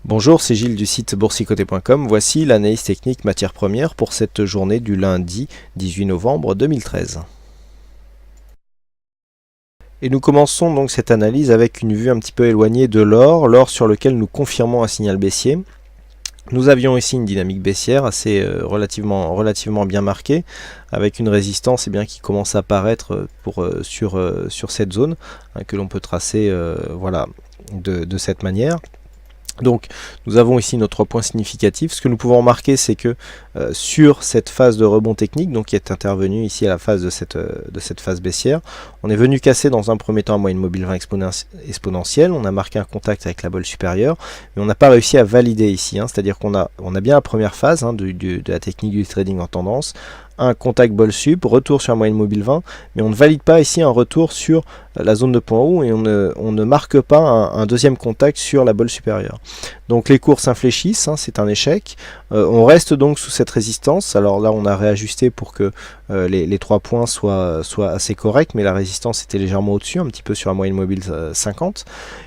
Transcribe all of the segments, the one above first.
Bonjour, c'est Gilles du site boursicoté.com. Voici l'analyse technique matières premières pour cette journée du lundi 18 novembre 2013. Et nous commençons donc cette analyse avec une vue un petit peu éloignée de l'or sur lequel nous confirmons un signal baissier. Nous avions ici une dynamique baissière assez relativement bien marquée, avec une résistance qui commence à apparaître sur cette zone que l'on peut tracer de cette manière. Donc nous avons ici notre point significatif. Ce que nous pouvons remarquer, c'est que sur cette phase de rebond technique, donc qui est intervenue ici à la phase de cette phase baissière, on est venu casser dans un premier temps la moyenne mobile 20 exponentielle, on a marqué un contact avec la bolle supérieure, mais on n'a pas réussi à valider ici, c'est-à-dire qu'on a bien la première phase de la technique du trading en tendance, un contact bol sup, retour sur la moyenne mobile 20, mais on ne valide pas ici un retour sur la zone de point haut et on ne marque pas un deuxième contact sur la bolle supérieure. Donc les cours s'infléchissent, c'est un échec. On reste donc sous cette résistance. Alors là on a réajusté pour que les 3 points soient assez corrects, mais la résistance était légèrement au-dessus, un petit peu sur la moyenne mobile 50.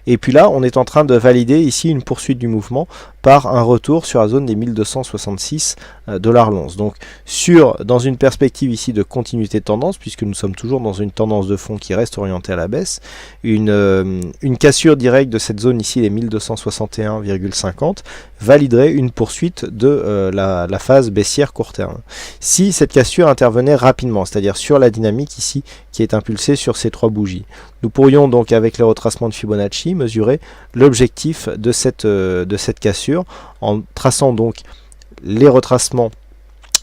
Et puis là on est en train de valider ici une poursuite du mouvement par un retour sur la zone des 1266 $ l'once. Donc dans une perspective ici de continuité de tendance, puisque nous sommes toujours dans une tendance de fond qui reste orientée à la baisse, une cassure directe de cette zone ici, les 1261,50, validerait une poursuite de la phase baissière court terme. Si cette cassure intervenait rapidement, c'est-à-dire sur la dynamique ici qui est impulsée sur ces 3 bougies, nous pourrions donc avec les retracements de Fibonacci mesurer l'objectif de cette cassure en traçant donc les retracements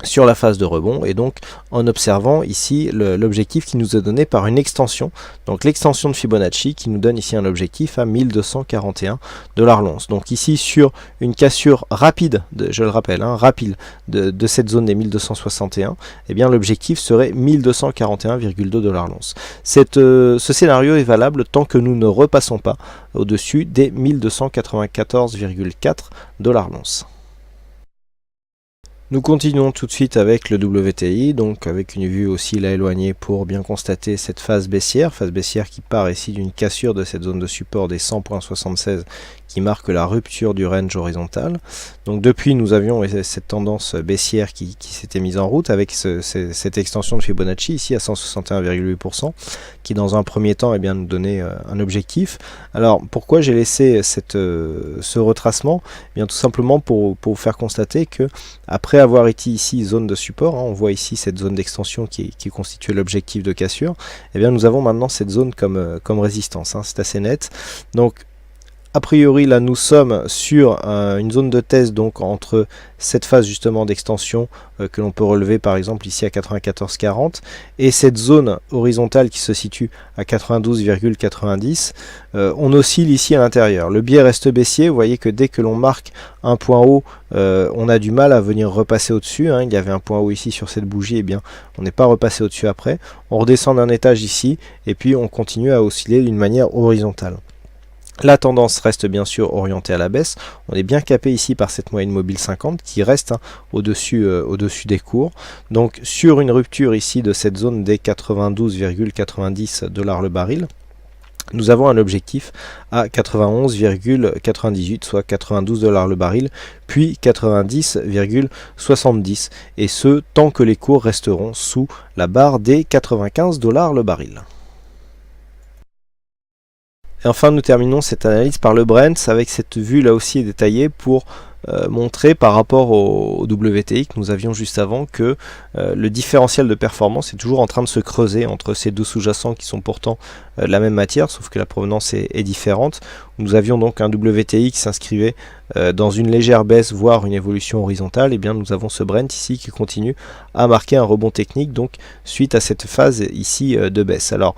sur la phase de rebond et donc en observant ici l'objectif qui nous est donné par une extension, donc l'extension de Fibonacci qui nous donne ici un objectif à 1241 $ l'once. Donc ici sur une cassure rapide, je le rappelle, rapide de cette zone des 1261, l'objectif serait 1241,2 $ l'once. Ce scénario est valable tant que nous ne repassons pas au-dessus des 1294,4 $ l'once. Nous continuons tout de suite avec le WTI, donc avec une vue aussi là éloignée pour bien constater cette phase baissière qui part ici d'une cassure de cette zone de support des 100,76 qui marque la rupture du range horizontal. Donc depuis nous avions cette tendance baissière qui s'était mise en route avec cette extension de Fibonacci ici à 161,8% qui dans un premier temps nous donnait un objectif. Alors pourquoi j'ai laissé ce retracement? Tout simplement pour vous faire constater que après avoir été ici zone de support, on voit ici cette zone d'extension qui constitue l'objectif de cassure, nous avons maintenant cette zone comme résistance, c'est assez net. Donc a priori là nous sommes sur une zone de test donc entre cette phase justement d'extension que l'on peut relever par exemple ici à 94,40 et cette zone horizontale qui se situe à 92,90. On oscille ici à l'intérieur, le biais reste baissier, vous voyez que dès que l'on marque un point haut on a du mal à venir repasser au-dessus, il y avait un point haut ici sur cette bougie, on n'est pas repassé au-dessus après, on redescend d'un étage ici et puis on continue à osciller d'une manière horizontale. La tendance reste bien sûr orientée à la baisse, on est bien capé ici par cette moyenne mobile 50 qui reste au-dessus des cours. Donc sur une rupture ici de cette zone des 92,90 $ le baril, nous avons un objectif à 91,98, soit 92 $ le baril, puis 90,70, et ce tant que les cours resteront sous la barre des 95 $ le baril. Et enfin nous terminons cette analyse par le Brent avec cette vue là aussi détaillée pour montrer par rapport au WTI que nous avions juste avant que le différentiel de performance est toujours en train de se creuser entre ces deux sous-jacents qui sont pourtant la même matière sauf que la provenance est différente. Nous avions donc un WTI qui s'inscrivait dans une légère baisse voire une évolution horizontale, nous avons ce Brent ici qui continue à marquer un rebond technique donc suite à cette phase ici de baisse. Alors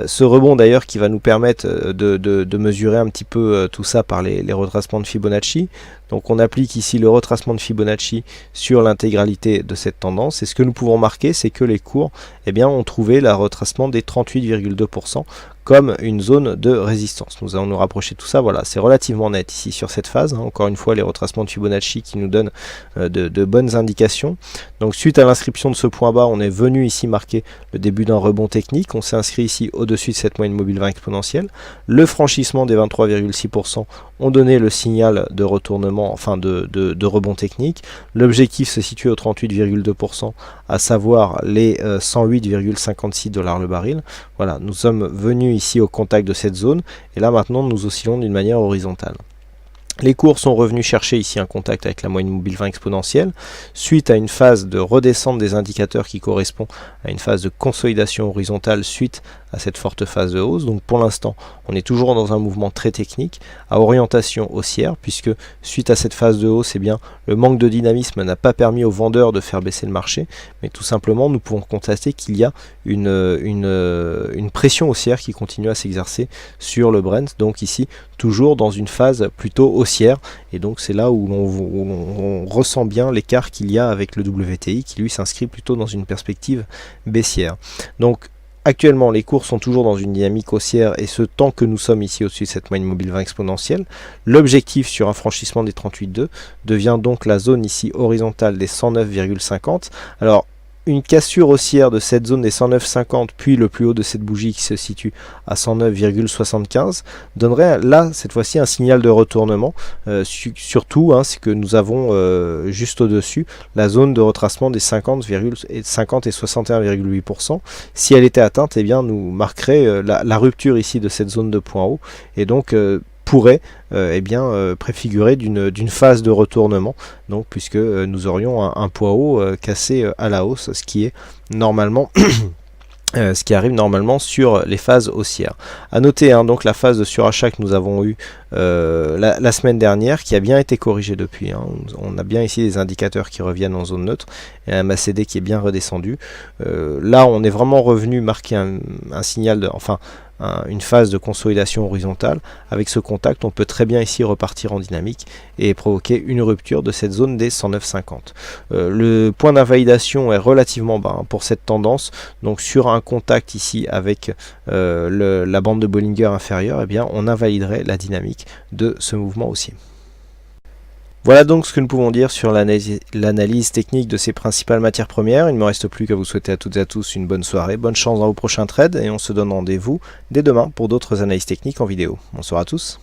ce rebond d'ailleurs qui va nous permettre de mesurer un petit peu tout ça par les retracements de Fibonacci. Donc on applique ici le retracement de Fibonacci sur l'intégralité de cette tendance et ce que nous pouvons marquer c'est que les cours ont trouvé le retracement des 38,2% comme une zone de résistance. Nous allons nous rapprocher de tout ça. Voilà, c'est relativement net ici sur cette phase. Encore une fois, les retracements de Fibonacci qui nous donnent de bonnes indications. Donc suite à l'inscription de ce point bas, on est venu ici marquer le début d'un rebond technique. On s'est inscrit ici au-dessus de cette moyenne mobile 20 exponentielle. Le franchissement des 23,6% ont donné le signal de retournement, enfin de rebond technique. L'objectif se situe au 38,2%, à savoir les 108,56 $ le baril. Voilà, nous sommes venus ici au contact de cette zone, et là maintenant nous oscillons d'une manière horizontale. Les cours sont revenus chercher ici un contact avec la moyenne mobile 20 exponentielle, suite à une phase de redescente des indicateurs qui correspond à une phase de consolidation horizontale suite à cette forte phase de hausse. Donc pour l'instant, on est toujours dans un mouvement très technique, à orientation haussière, puisque suite à cette phase de hausse, eh bien, le manque de dynamisme n'a pas permis aux vendeurs de faire baisser le marché, mais tout simplement, nous pouvons constater qu'il y a une pression haussière qui continue à s'exercer sur le Brent, donc ici, toujours dans une phase plutôt haussière, et donc c'est là où on ressent bien l'écart qu'il y a avec le WTI, qui lui s'inscrit plutôt dans une perspective baissière. Donc actuellement, les cours sont toujours dans une dynamique haussière, et ce tant que nous sommes ici au-dessus de cette moyenne mobile 20 exponentielle. L'objectif sur un franchissement des 38,2 devient donc la zone ici horizontale des 109,50. Alors, une cassure haussière de cette zone des 109,50 puis le plus haut de cette bougie qui se situe à 109,75 donnerait là cette fois-ci un signal de retournement. Surtout, c'est que nous avons juste au-dessus la zone de retracement des 50 et 61,8%. Si elle était atteinte, eh bien, nous marquerait la rupture ici de cette zone de point haut, et donc pourrait préfigurer d'une phase de retournement, donc puisque nous aurions un poids haut cassé à la hausse, ce qui est normalement ce qui arrive normalement sur les phases haussières. À noter donc la phase de surachat que nous avons eu la semaine dernière, qui a bien été corrigée depuis. On a bien ici des indicateurs qui reviennent en zone neutre et un MACD qui est bien redescendu. Là, on est vraiment revenu marquer un signal une phase de consolidation horizontale. Avec ce contact, on peut très bien ici repartir en dynamique et provoquer une rupture de cette zone des 109,50. Le point d'invalidation est relativement bas pour cette tendance, donc sur un contact ici avec la bande de Bollinger inférieure, eh bien, on invaliderait la dynamique de ce mouvement haussier. Voilà donc ce que nous pouvons dire sur l'analyse technique de ces principales matières premières. Il ne me reste plus qu'à vous souhaiter à toutes et à tous une bonne soirée, bonne chance dans vos prochains trades, et on se donne rendez-vous dès demain pour d'autres analyses techniques en vidéo. Bonsoir à tous.